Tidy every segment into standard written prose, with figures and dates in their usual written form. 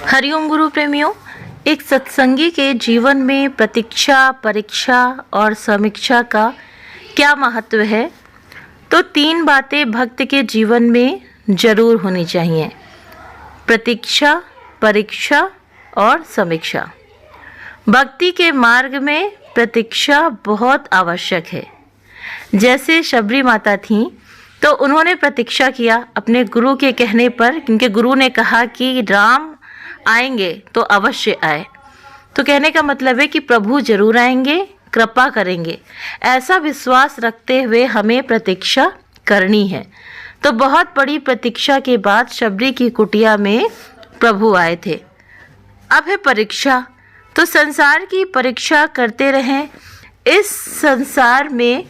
हरिओम गुरु प्रेमियों, एक सत्संगी के जीवन में प्रतीक्षा, परीक्षा और समीक्षा का क्या महत्व है। तो 3 बातें भक्त के जीवन में जरूर होनी चाहिए: प्रतीक्षा, परीक्षा और समीक्षा। भक्ति के मार्ग में प्रतीक्षा बहुत आवश्यक है। जैसे शबरी माता थीं, तो उन्होंने प्रतीक्षा किया अपने गुरु के कहने पर, क्योंकि गुरु ने कहा कि राम आएंगे तो अवश्य आए। तो कहने का मतलब है कि प्रभु जरूर आएंगे, कृपा करेंगे। ऐसा विश्वास रखते हुए हमें प्रतीक्षा करनी है। तो बहुत बड़ी प्रतीक्षा के बाद शबरी की कुटिया में प्रभु आए थे। अब है परीक्षा। तो संसार की परीक्षा करते रहें। इस संसार में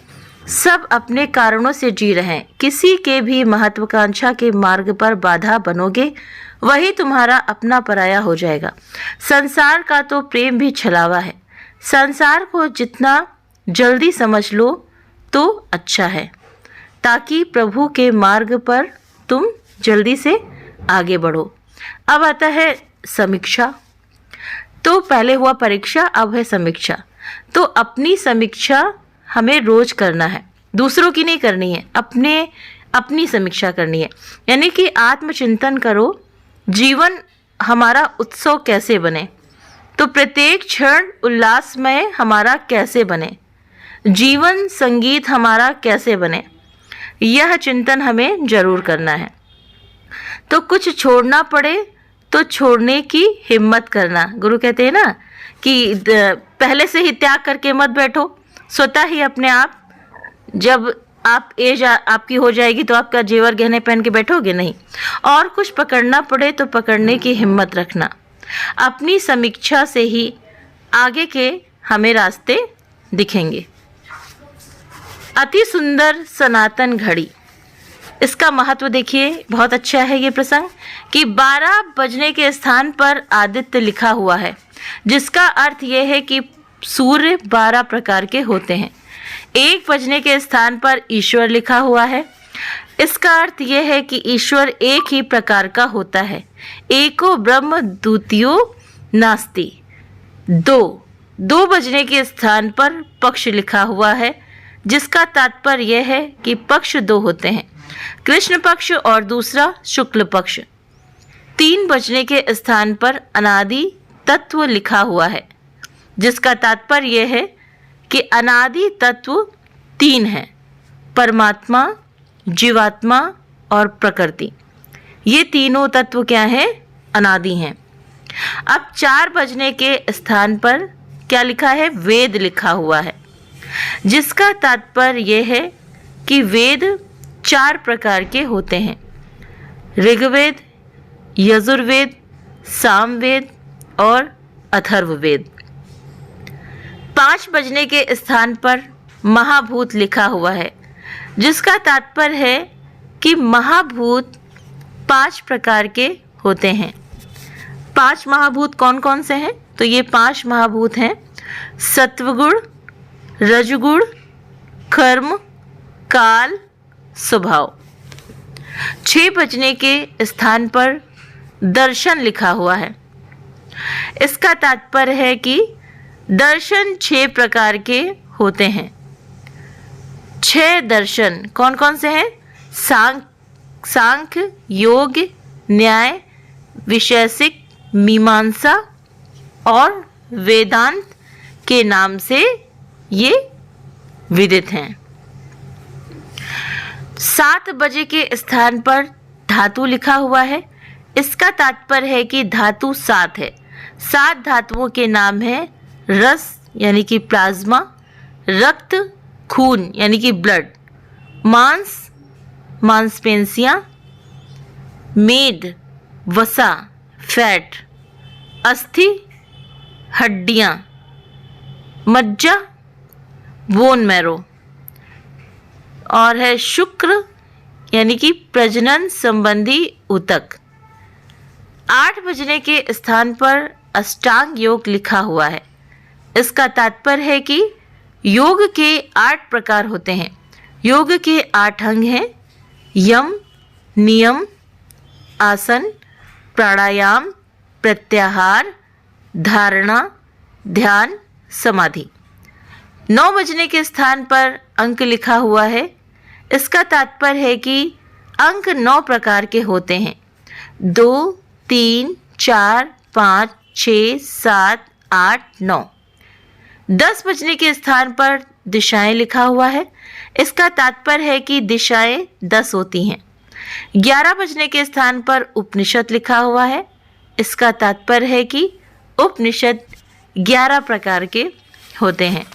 सब अपने कारणों से जी रहे हैं। किसी के भी महत्वाकांक्षा के मार्ग पर बाधा बनोगे, वही तुम्हारा अपना पराया हो जाएगा। संसार का तो प्रेम भी छलावा है। संसार को जितना जल्दी समझ लो तो अच्छा है, ताकि प्रभु के मार्ग पर तुम जल्दी से आगे बढ़ो। अब आता है समीक्षा। तो पहले हुआ परीक्षा, अब है समीक्षा। तो अपनी समीक्षा हमें रोज करना है, दूसरों की नहीं करनी है, अपनी समीक्षा करनी है। यानी कि आत्मचिंतन करो, जीवन हमारा उत्सव कैसे बने, तो प्रत्येक क्षण उल्लासमय हमारा कैसे बने, जीवन संगीत हमारा कैसे बने, यह चिंतन हमें जरूर करना है। तो कुछ छोड़ना पड़े तो छोड़ने की हिम्मत करना। गुरु कहते हैं ना कि पहले से ही त्याग करके मत बैठो, स्वतः ही अपने आप, जब आप एज आपकी हो जाएगी तो आपका जेवर गहने पहन के बैठोगे नहीं। और कुछ पकड़ना पड़े तो पकड़ने की हिम्मत रखना। अपनी समीक्षा से ही आगे के हमें रास्ते दिखेंगे। अति सुंदर सनातन घड़ी, इसका महत्व देखिए, बहुत अच्छा है ये प्रसंग कि 12 बजने के स्थान पर आदित्य लिखा हुआ है, जिसका अर्थ यह है कि सूर्य 12 प्रकार के होते हैं। 1 बजने के स्थान पर ईश्वर लिखा हुआ है। इसका अर्थ यह है कि ईश्वर एक ही प्रकार का होता है। एको ब्रह्म द्वितीयो नास्ति। 2 बजने के स्थान पर पक्ष लिखा हुआ है, जिसका तात्पर्य यह है कि पक्ष 2 होते हैं, कृष्ण पक्ष और दूसरा शुक्ल पक्ष। 3 बजने के स्थान पर अनादि तत्व लिखा हुआ है, जिसका तात्पर्य यह है कि अनादि तत्व 3 हैं: परमात्मा, जीवात्मा और प्रकृति। ये तीनों तत्व क्या हैं? अनादि हैं। अब 4 बजने के स्थान पर क्या लिखा है? वेद लिखा हुआ है, जिसका तात्पर्य यह है कि वेद 4 प्रकार के होते हैं: ऋग्वेद, यजुर्वेद, सामवेद और अथर्ववेद। 5 बजने के स्थान पर महाभूत लिखा हुआ है, जिसका तात्पर्य है कि महाभूत 5 प्रकार के होते हैं। 5 महाभूत कौन कौन से हैं? तो ये 5 महाभूत हैं: सत्वगुण, रजगुण, कर्म, काल, स्वभाव। 6 बजने के स्थान पर दर्शन लिखा हुआ है। इसका तात्पर्य है कि दर्शन 6 प्रकार के होते हैं। 6 दर्शन कौन कौन से हैं? सांख्य, योग, न्याय, वैशेषिक, मीमांसा और वेदांत के नाम से ये विदित हैं। 7 बजे के स्थान पर धातु लिखा हुआ है। इसका तात्पर्य है कि धातु 7 है। 7 धातुओं के नाम है: रस यानी कि प्लाज्मा, रक्त खून यानी कि ब्लड, मांस मांसपेशियां, मेद वसा फैट, अस्थि हड्डियां, मज्जा बोन मैरो, और है शुक्र यानी कि प्रजनन संबंधी ऊतक। 8 बजने के स्थान पर अष्टांग योग लिखा हुआ है। इसका तात्पर्य है कि योग के 8 प्रकार होते हैं। योग के 8 अंग हैं: यम, नियम, आसन, प्राणायाम, प्रत्याहार, धारणा, ध्यान, समाधि। 9 बजने के स्थान पर अंक लिखा हुआ है। इसका तात्पर्य है कि अंक 9 प्रकार के होते हैं। 2, 3, 4, 5, 6, 7, 8, 9। 10 बजने के स्थान पर दिशाएं लिखा हुआ है। इसका तात्पर्य है कि दिशाएं 10 होती हैं। 11 बजने के स्थान पर उपनिषद लिखा हुआ है। इसका तात्पर्य है कि उपनिषद 11 प्रकार के होते हैं।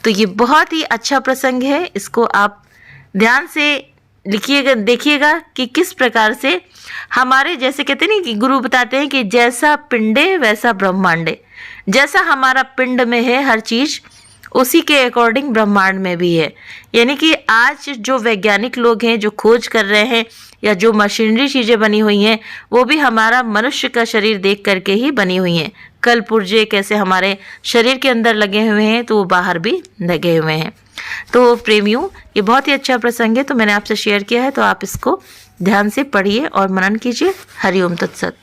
तो ये बहुत ही अच्छा प्रसंग है। इसको आप ध्यान से लिखिएगा, देखिएगा कि किस प्रकार से हमारे, जैसे कहते हैं ना कि गुरु बताते हैं कि जैसा पिंडे वैसा ब्रह्मांडे। जैसा हमारा पिंड में है हर चीज़, उसी के अकॉर्डिंग ब्रह्मांड में भी है। यानी कि आज जो वैज्ञानिक लोग हैं जो खोज कर रहे हैं या जो मशीनरी चीज़ें बनी हुई हैं, वो भी हमारा मनुष्य का शरीर देख करके ही बनी हुई हैं। कल पुर्जे कैसे हमारे शरीर के अंदर लगे हुए हैं, तो वो बाहर भी लगे हुए हैं। तो प्रेमियों, ये बहुत ही अच्छा प्रसंग है, तो मैंने आपसे शेयर किया है, तो आप इसको ध्यान से पढ़िए और मनन कीजिए। हरिओम तत्सत।